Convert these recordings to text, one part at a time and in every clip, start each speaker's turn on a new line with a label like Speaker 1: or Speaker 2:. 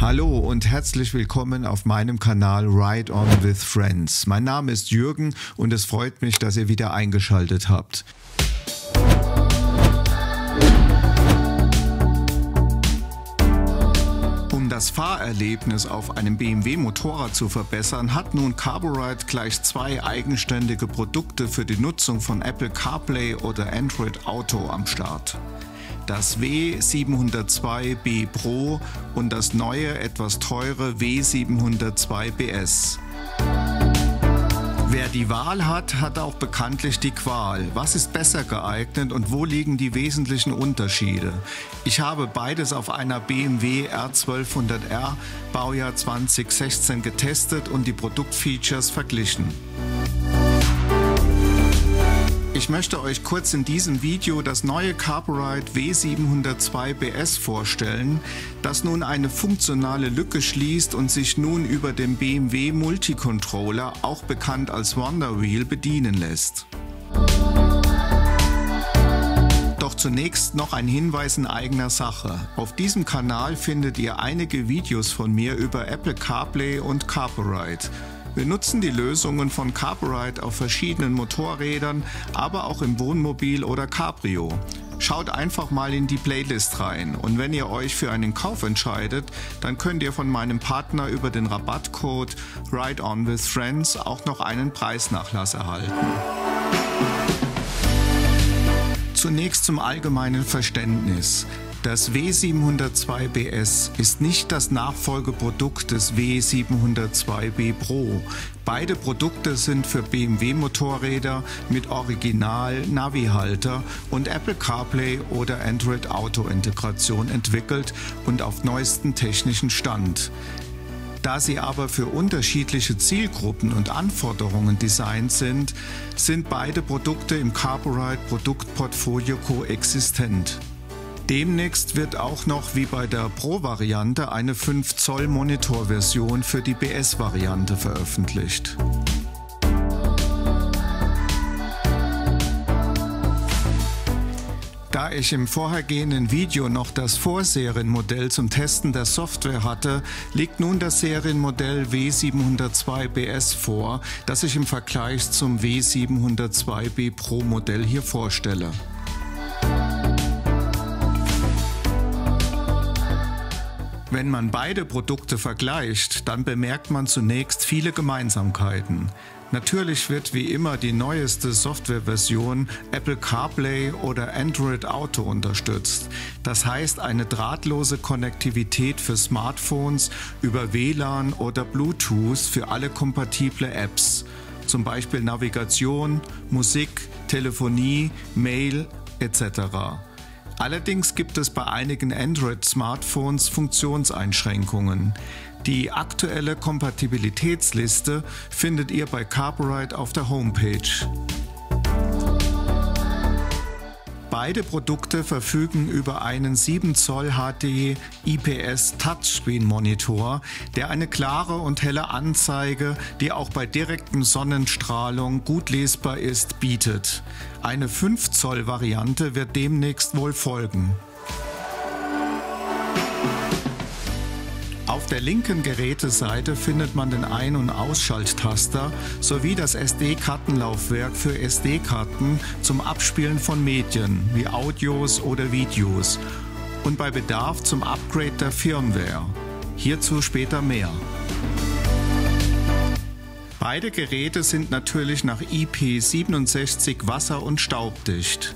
Speaker 1: Hallo und herzlich willkommen auf meinem Kanal Ride On with Friends. Mein Name ist Jürgen und es freut mich, dass ihr wieder eingeschaltet habt. Um das Fahrerlebnis auf einem BMW Motorrad zu verbessern, hat nun Carboride gleich zwei eigenständige Produkte für die Nutzung von Apple CarPlay oder Android Auto am Start. Das W702B Pro und das neue, etwas teure W702BS. Wer die Wahl hat, hat auch bekanntlich die Qual. Was ist besser geeignet und wo liegen die wesentlichen Unterschiede? Ich habe beides auf einer BMW R1200R Baujahr 2016 getestet und die Produktfeatures verglichen. Ich möchte euch kurz in diesem Video das neue Carboride W702BS vorstellen, das nun eine funktionale Lücke schließt und sich nun über den BMW Multicontroller, auch bekannt als Wonderwheel, bedienen lässt. Doch zunächst noch ein Hinweis in eigener Sache. Auf diesem Kanal findet ihr einige Videos von mir über Apple CarPlay und Carboride. Wir nutzen die Lösungen von Carboride auf verschiedenen Motorrädern, aber auch im Wohnmobil oder Cabrio. Schaut einfach mal in die Playlist rein und wenn ihr euch für einen Kauf entscheidet, dann könnt ihr von meinem Partner über den Rabattcode Ride On with Friends auch noch einen Preisnachlass erhalten. Zunächst zum allgemeinen Verständnis. Das W702BS ist nicht das Nachfolgeprodukt des W702B Pro. Beide Produkte sind für BMW-Motorräder mit Original-Navi-Halter und Apple CarPlay oder Android Auto-Integration entwickelt und auf neuestem technischen Stand. Da sie aber für unterschiedliche Zielgruppen und Anforderungen designt sind, sind beide Produkte im Carboride Produktportfolio koexistent. Demnächst wird auch noch wie bei der Pro-Variante eine 5 Zoll Monitorversion für die BS-Variante veröffentlicht. Da ich im vorhergehenden Video noch das Vorserienmodell zum Testen der Software hatte, liegt nun das Serienmodell W702BS vor, das ich im Vergleich zum W702B Pro Modell hier vorstelle. Wenn man beide Produkte vergleicht, dann bemerkt man zunächst viele Gemeinsamkeiten. Natürlich wird wie immer die neueste Softwareversion Apple CarPlay oder Android Auto unterstützt. Das heißt eine drahtlose Konnektivität für Smartphones über WLAN oder Bluetooth für alle kompatible Apps, zum Beispiel Navigation, Musik, Telefonie, Mail etc. Allerdings gibt es bei einigen Android-Smartphones Funktionseinschränkungen. Die aktuelle Kompatibilitätsliste findet ihr bei Carboride auf der Homepage. Beide Produkte verfügen über einen 7 Zoll HD IPS Touchscreen Monitor, der eine klare und helle Anzeige, die auch bei direktem Sonnenstrahlung gut lesbar ist, bietet. Eine 5 Zoll Variante wird demnächst wohl folgen. Auf der linken Geräteseite findet man den Ein- und Ausschalttaster sowie das SD-Kartenlaufwerk für SD-Karten zum Abspielen von Medien wie Audios oder Videos und bei Bedarf zum Upgrade der Firmware. Hierzu später mehr. Beide Geräte sind natürlich nach IP67 wasser- und staubdicht.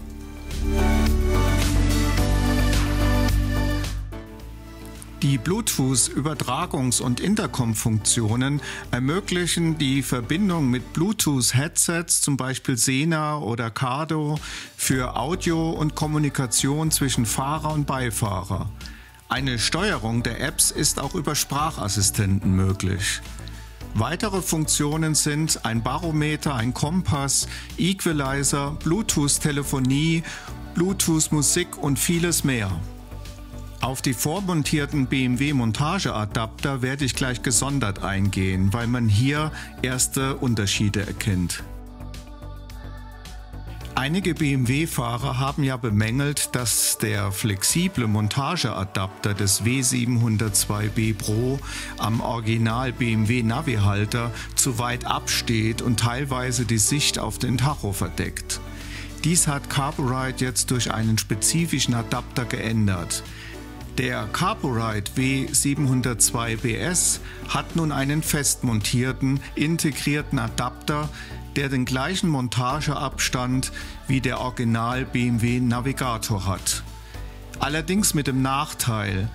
Speaker 1: Die Bluetooth-Übertragungs- und Intercom-Funktionen ermöglichen die Verbindung mit Bluetooth-Headsets, zum Beispiel Sena oder Cardo, für Audio und Kommunikation zwischen Fahrer und Beifahrer. Eine Steuerung der Apps ist auch über Sprachassistenten möglich. Weitere Funktionen sind ein Barometer, ein Kompass, Equalizer, Bluetooth-Telefonie, Bluetooth-Musik und vieles mehr. Auf die vormontierten BMW-Montageadapter werde ich gleich gesondert eingehen, weil man hier erste Unterschiede erkennt. Einige BMW-Fahrer haben ja bemängelt, dass der flexible Montageadapter des W702B Pro am Original BMW Navi-Halter zu weit absteht und teilweise die Sicht auf den Tacho verdeckt. Dies hat Carborite jetzt durch einen spezifischen Adapter geändert. Der Carborite W702BS hat nun einen fest montierten, integrierten Adapter, der den gleichen Montageabstand wie der Original BMW Navigator hat. Allerdings mit dem Nachteil,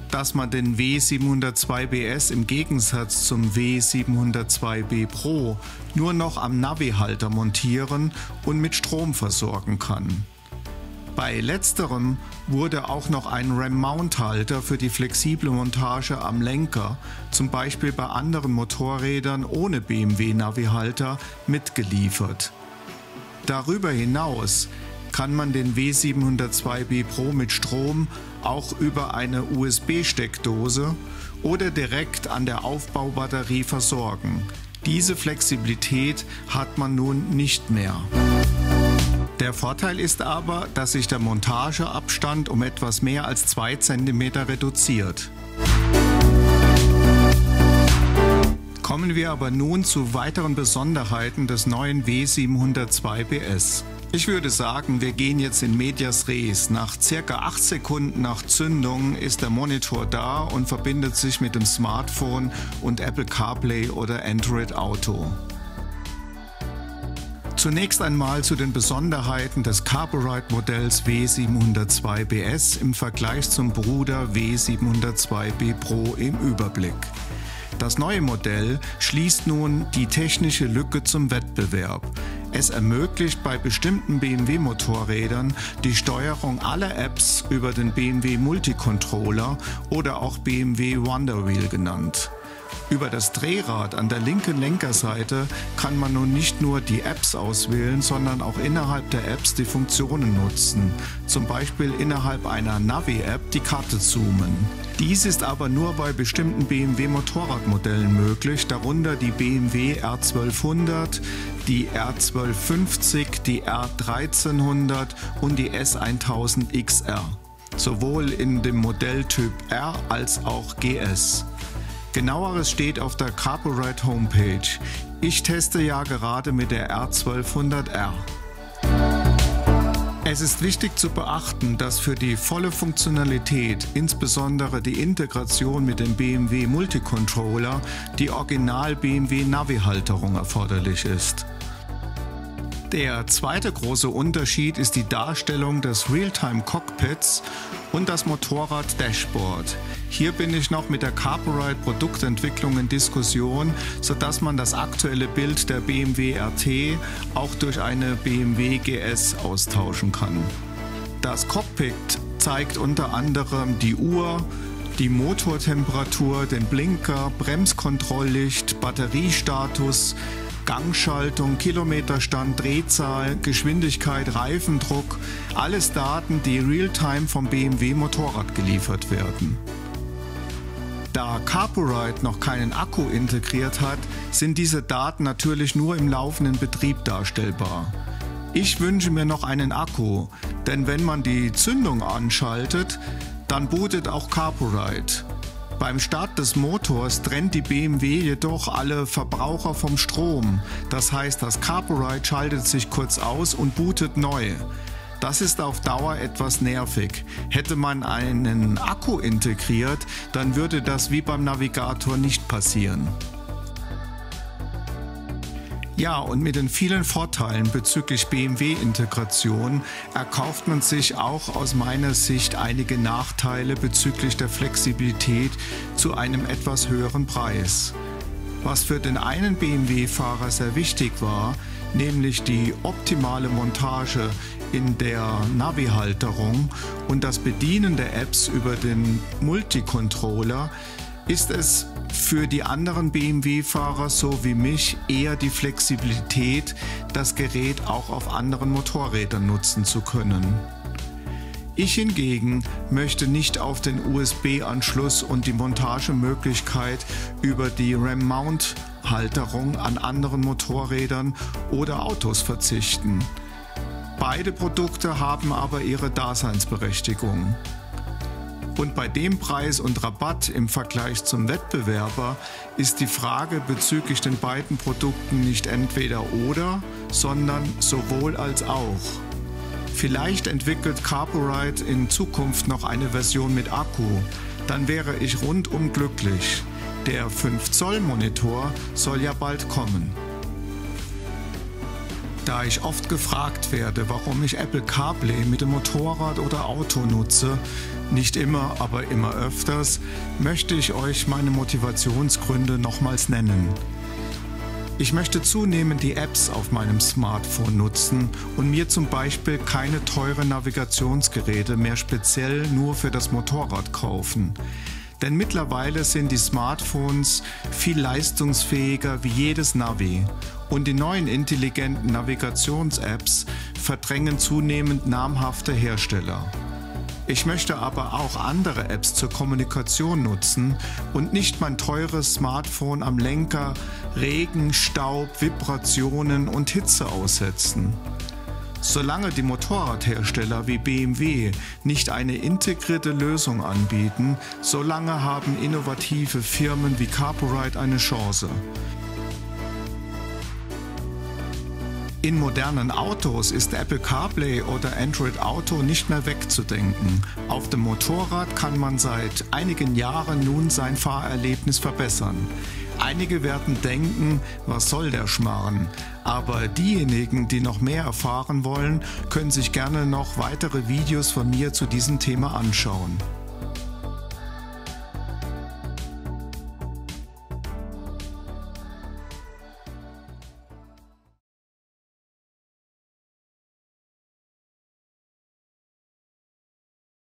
Speaker 1: dass man den W702BS im Gegensatz zum W702B Pro nur noch am Navi-Halter montieren und mit Strom versorgen kann. Bei letzterem wurde auch noch ein RAM-Mount-Halter für die flexible Montage am Lenker, zum Beispiel bei anderen Motorrädern ohne BMW-Navi-Halter, mitgeliefert. Darüber hinaus kann man den W702B Pro mit Strom auch über eine USB-Steckdose oder direkt an der Aufbaubatterie versorgen. Diese Flexibilität hat man nun nicht mehr. Der Vorteil ist aber, dass sich der Montageabstand um etwas mehr als 2 cm reduziert. Kommen wir aber nun zu weiteren Besonderheiten des neuen W702BS. Ich würde sagen, wir gehen jetzt in medias res. Nach ca. 8 Sekunden nach Zündung ist der Monitor da und verbindet sich mit dem Smartphone und Apple CarPlay oder Android Auto. Zunächst einmal zu den Besonderheiten des Carborite-Modells W702BS im Vergleich zum Bruder W702B Pro im Überblick. Das neue Modell schließt nun die technische Lücke zum Wettbewerb. Es ermöglicht bei bestimmten BMW-Motorrädern die Steuerung aller Apps über den BMW Multicontroller oder auch BMW Wonderwheel genannt. Über das Drehrad an der linken Lenkerseite kann man nun nicht nur die Apps auswählen, sondern auch innerhalb der Apps die Funktionen nutzen, zum Beispiel innerhalb einer Navi-App die Karte zoomen. Dies ist aber nur bei bestimmten BMW-Motorradmodellen möglich, darunter die BMW R1200, die R1250, die R1300 und die S1000 XR, sowohl in dem Modelltyp R als auch GS. Genaueres steht auf der Carborite Homepage. Ich teste ja gerade mit der R1200R. Es ist wichtig zu beachten, dass für die volle Funktionalität, insbesondere die Integration mit dem BMW Multicontroller, die Original BMW Navi-Halterung erforderlich ist. Der zweite große Unterschied ist die Darstellung des Realtime-Cockpits und das Motorrad-Dashboard. Hier bin ich noch mit der Carborite-Produktentwicklung in Diskussion, sodass man das aktuelle Bild der BMW RT auch durch eine BMW GS austauschen kann. Das Cockpit zeigt unter anderem die Uhr, die Motortemperatur, den Blinker, Bremskontrolllicht, Batteriestatus, Gangschaltung, Kilometerstand, Drehzahl, Geschwindigkeit, Reifendruck, alles Daten, die real-time vom BMW Motorrad geliefert werden. Da Carborite noch keinen Akku integriert hat, sind diese Daten natürlich nur im laufenden Betrieb darstellbar. Ich wünsche mir noch einen Akku, denn wenn man die Zündung anschaltet, dann bootet auch Carborite. Beim Start des Motors trennt die BMW jedoch alle Verbraucher vom Strom. Das heißt, das Carborite schaltet sich kurz aus und bootet neu. Das ist auf Dauer etwas nervig. Hätte man einen Akku integriert, dann würde das wie beim Navigator nicht passieren. Ja, und mit den vielen Vorteilen bezüglich BMW-Integration erkauft man sich auch aus meiner Sicht einige Nachteile bezüglich der Flexibilität zu einem etwas höheren Preis. Was für den einen BMW-Fahrer sehr wichtig war, nämlich die optimale Montage in der Navi-Halterung und das Bedienen der Apps über den Multicontroller, ist es für die anderen BMW-Fahrer so wie mich eher die Flexibilität, das Gerät auch auf anderen Motorrädern nutzen zu können. Ich hingegen möchte nicht auf den USB-Anschluss und die Montagemöglichkeit über die RAM-Mount-Halterung an anderen Motorrädern oder Autos verzichten. Beide Produkte haben aber ihre Daseinsberechtigung. Und bei dem Preis und Rabatt im Vergleich zum Wettbewerber ist die Frage bezüglich den beiden Produkten nicht entweder oder, sondern sowohl als auch. Vielleicht entwickelt Carborite in Zukunft noch eine Version mit Akku, dann wäre ich rundum glücklich. Der 5 Zoll Monitor soll ja bald kommen. Da ich oft gefragt werde, warum ich Apple CarPlay mit dem Motorrad oder Auto nutze, nicht immer, aber immer öfters, möchte ich euch meine Motivationsgründe nochmals nennen. Ich möchte zunehmend die Apps auf meinem Smartphone nutzen und mir zum Beispiel keine teuren Navigationsgeräte mehr speziell nur für das Motorrad kaufen. Denn mittlerweile sind die Smartphones viel leistungsfähiger wie jedes Navi und die neuen intelligenten Navigations-Apps verdrängen zunehmend namhafte Hersteller. Ich möchte aber auch andere Apps zur Kommunikation nutzen und nicht mein teures Smartphone am Lenker Regen, Staub, Vibrationen und Hitze aussetzen. Solange die Motorradhersteller wie BMW nicht eine integrierte Lösung anbieten, solange haben innovative Firmen wie Carborite eine Chance. In modernen Autos ist Apple CarPlay oder Android Auto nicht mehr wegzudenken. Auf dem Motorrad kann man seit einigen Jahren nun sein Fahrerlebnis verbessern. Einige werden denken, was soll der Schmarrn? Aber diejenigen, die noch mehr erfahren wollen, können sich gerne noch weitere Videos von mir zu diesem Thema anschauen.